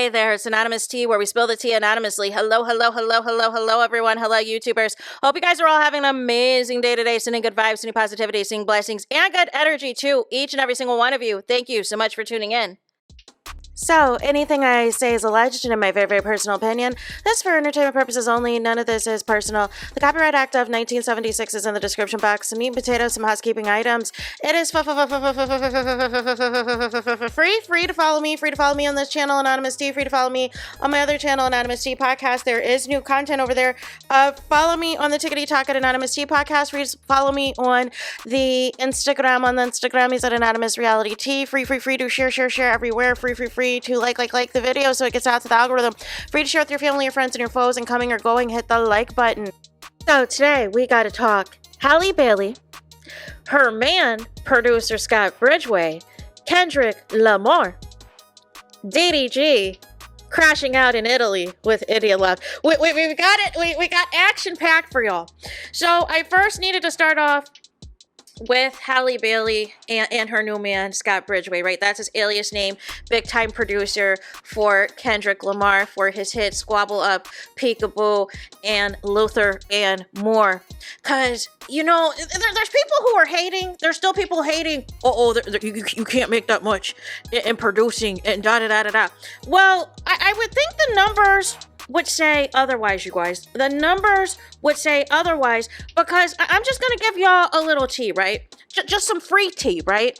Hey there, it's Anonymous Tea, where we spill the tea anonymously. Hello, hello, hello, hello, hello, everyone. Hello, YouTubers. Hope you guys are all having an amazing day today, sending good vibes, sending positivity, sending blessings, and good energy to each and every single one of you. Thank you so much for tuning in. So, anything I say is alleged and in my very, very personal opinion. This is for entertainment purposes only. None of this is personal. The Copyright Act of 1976 is in the description box. Some meat and potatoes, some housekeeping items. It is free to follow me. Free to follow me on this channel, Anonymous Tea. Free to follow me on my other channel, Anonymous Tea Podcast. There is new content over there. Follow me on the Tickety Talk at Anonymous Tea Podcast. Free to follow me on the Instagram. On the Instagram, he's at Anonymous Reality Tea. Free to share everywhere. Free to like the video so it gets out to the algorithm. Free to share with your family, your friends, and your foes, and coming or going, hit the like button. So today we gotta talk Halle Bailey, her man, producer Scott Bridgway, Kendrick Lamar, DDG, crashing out in Italy with Idiot Love. We got it. We got action packed for y'all. So I first needed to start off with Halle Bailey and her new man, Scott Bridgway, right? That's his alias name, big-time producer for Kendrick Lamar for his hits Squabble Up, Peekaboo, and Luther, and more. Because, you know, there's people who are hating. There's still people hating. You can't make that much in producing and da-da-da-da-da. Well, I would think the numbers would say otherwise, you guys. The numbers would say otherwise, because I'm just gonna give y'all a little tea, right? Just some free tea, right?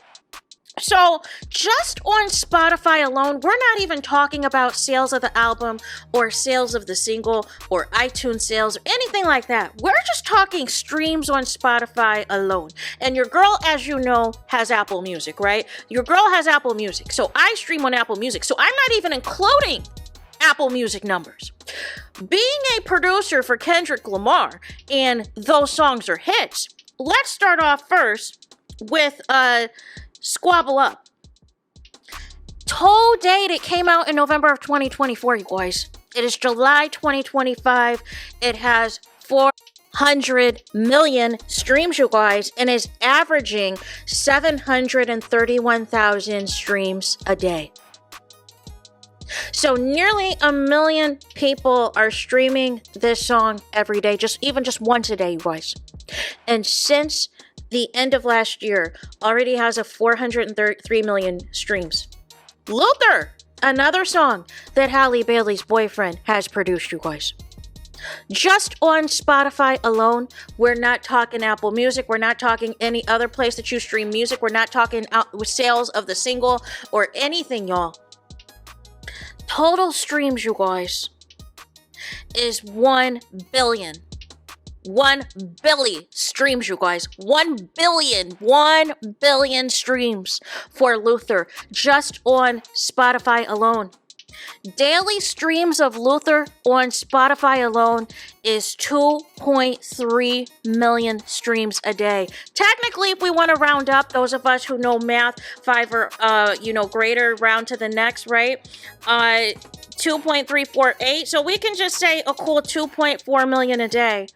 So just on Spotify alone, we're not even talking about sales of the album or sales of the single or iTunes sales or anything like that. We're just talking streams on Spotify alone. And your girl, as you know, has Apple Music, right? Your girl has Apple Music. So I stream on Apple Music. So I'm not even including Apple Music numbers. Being a producer for Kendrick Lamar, and those songs are hits, let's start off first with Squabble Up. Toll date, it came out in November of 2024, you guys. It is July 2025. It has 400 million streams, you guys, and is averaging 731,000 streams a day. So nearly 1 million people are streaming this song every day, just once a day, you guys. And since the end of last year, already has a 403 million streams. Luther, another song that Halle Bailey's boyfriend has produced, you guys. Just on Spotify alone, we're not talking Apple Music, we're not talking any other place that you stream music, we're not talking sales of the single or anything, y'all. Total streams, you guys, is 1 billion. 1 billion streams, you guys. 1 billion streams for Luther just on Spotify alone. Daily streams of Luther on Spotify alone is 2.3 million streams a day. Technically, if we want to round up, those of us who know math, 5 or greater, round to the next, right? 2.348. So we can just say a cool 2.4 million a day.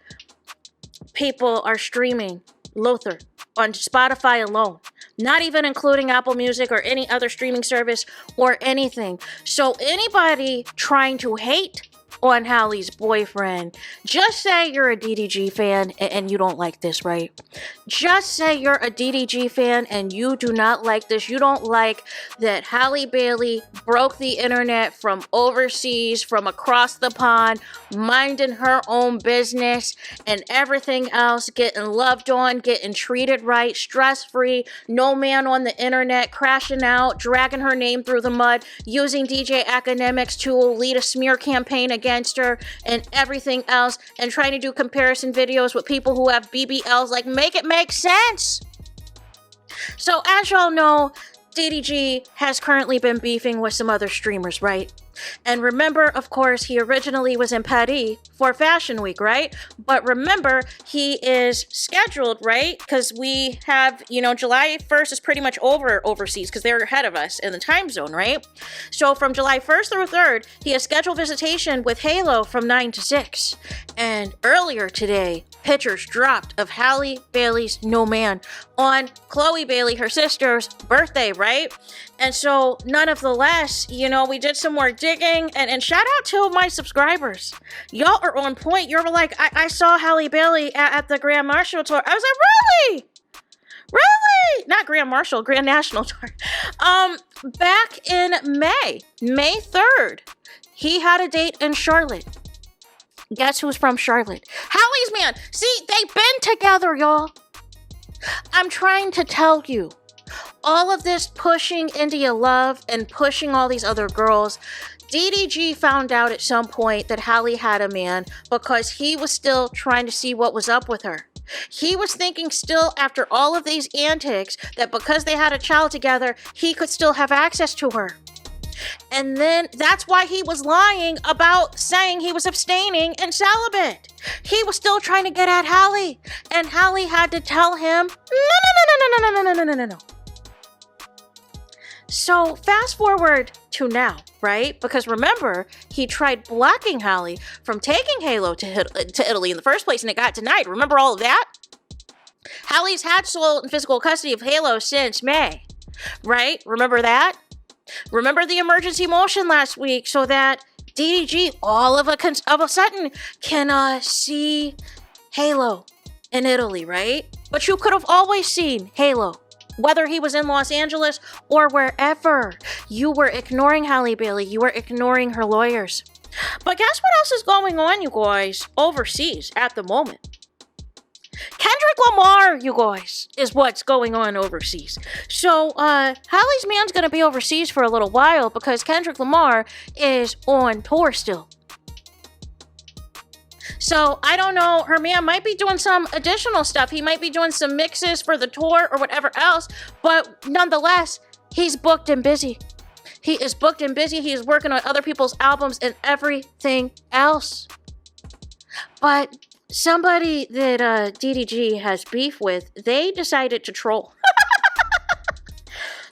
People are streaming Luther on Spotify alone, not even including Apple Music or any other streaming service or anything. So anybody trying to hate on Halle's boyfriend, just say you're a DDG fan and you don't like this, right? Just say you're a DDG fan and you do not like this. You don't like that Halle Bailey broke the internet from overseas, from across the pond, minding her own business and everything else, getting loved on, getting treated right, stress-free, no man on the internet, crashing out, dragging her name through the mud, using DJ Academics to lead a smear campaign against her and everything else, and trying to do comparison videos with people who have BBLs. Like, make it make sense. So as y'all know, DDG has currently been beefing with some other streamers, right? And remember, of course, he originally was in Paris for Fashion Week, right? But remember, he is scheduled, right? Because we have, July 1st is pretty much over overseas because they're ahead of us in the time zone, right? So from July 1st through 3rd, he has scheduled visitation with Halo from 9 to 6. And earlier today, pictures dropped of Halle Bailey's new man on Chloe Bailey, her sister's birthday, right? And so, none of the less, you know, we did some more digging, and shout out to my subscribers. Y'all are on point. You're like, I saw Halle Bailey at the Grand Marshal tour. I was like, really? Really? Not Grand Marshal, Grand National tour. Back in May 3rd, he had a date in Charlotte. Guess who's from Charlotte? Halle's man. See, they've been together, y'all. I'm trying to tell you, all of this pushing India Love and pushing all these other girls, DDG found out at some point that Halle had a man because he was still trying to see what was up with her. He was thinking still, after all of these antics, that because they had a child together, he could still have access to her. And then that's why he was lying about saying he was abstaining and celibate. He was still trying to get at Halle, and Halle had to tell him, no. So fast forward to now, right? Because remember, he tried blocking Halle from taking Halo to Italy in the first place, and it got denied. Remember all of that? Halle's had sole and physical custody of Halo since May, right? Remember that? Remember the emergency motion last week so that DDG all of a sudden can see Halo in Italy, right? But you could have always seen Halo, whether he was in Los Angeles or wherever. You were ignoring Halle Bailey. You were ignoring her lawyers. But guess what else is going on, you guys, overseas at the moment? Kendrick Lamar, you guys, is what's going on overseas. So, Halle's man's gonna be overseas for a little while because Kendrick Lamar is on tour still. So, I don't know, her man might be doing some additional stuff. He might be doing some mixes for the tour or whatever else, but nonetheless, he's booked and busy. He is booked and busy. He is working on other people's albums and everything else. But somebody that DDG has beef with, they decided to troll.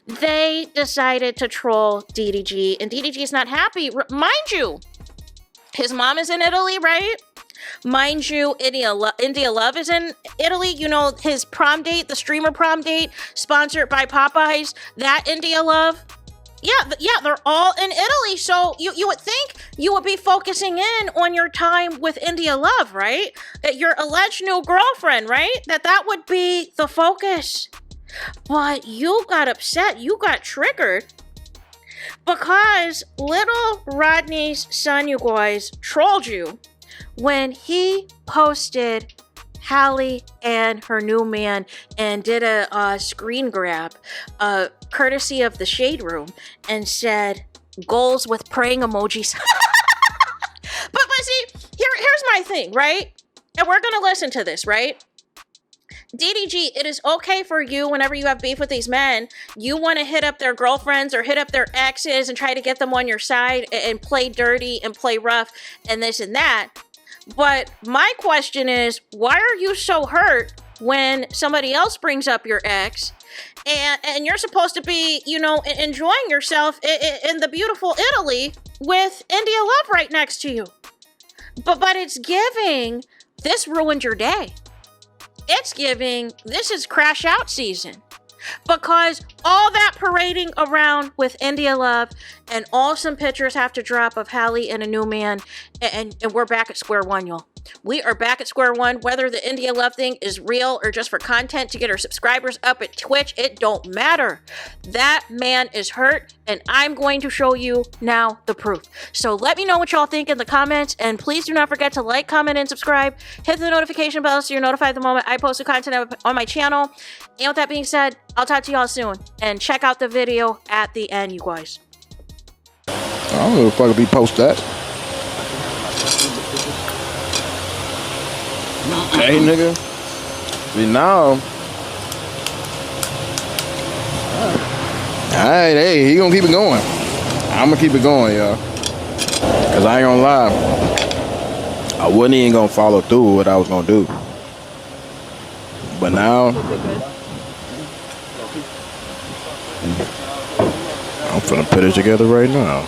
They decided to troll DDG, and DDG is not happy. Mind you, his mom is in Italy, right? Mind you, India Love is in Italy. You know, his prom date, the streamer prom date, sponsored by Popeyes, that India Love. Yeah, they're all in Italy. So you would think you would be focusing in on your time with India Love, right? Your alleged new girlfriend, right? That would be the focus. But you got upset. You got triggered because little Rodney's son, you guys, trolled you when he posted Halle and her new man and did a screen grab, courtesy of the Shade Room, and said goals with praying emojis. but see, here's my thing, right? And we're gonna listen to this, right? DDG, it is okay for you whenever you have beef with these men, you want to hit up their girlfriends or hit up their exes and try to get them on your side and play dirty and play rough and this and that. But my question is, why are you so hurt when somebody else brings up your ex and you're supposed to be, you know, enjoying yourself in the beautiful Italy with India Love right next to you? But it's giving, this ruined your day. It's giving, this is crash out season. Because all that parading around with India Love and awesome pictures have to drop of Halle and a new man, and we're back at square one, y'all. We are back at square one. Whether the India Love thing is real or just for content to get our subscribers up at Twitch, it don't matter. That man is hurt, and I'm going to show you now the proof. So let me know what y'all think in the comments, and please do not forget to like, comment, and subscribe. Hit the notification bell so you're notified the moment I post new content on my channel. And with that being said, I'll talk to y'all soon, and check out the video at the end, you guys. I don't know if I could be post that. Hey, nigga. See, now. Alright, hey, he gonna keep it going. I'm gonna keep it going, y'all. Cause I ain't gonna lie. I wasn't even gonna follow through with what I was gonna do. But now, I'm finna put it together right now.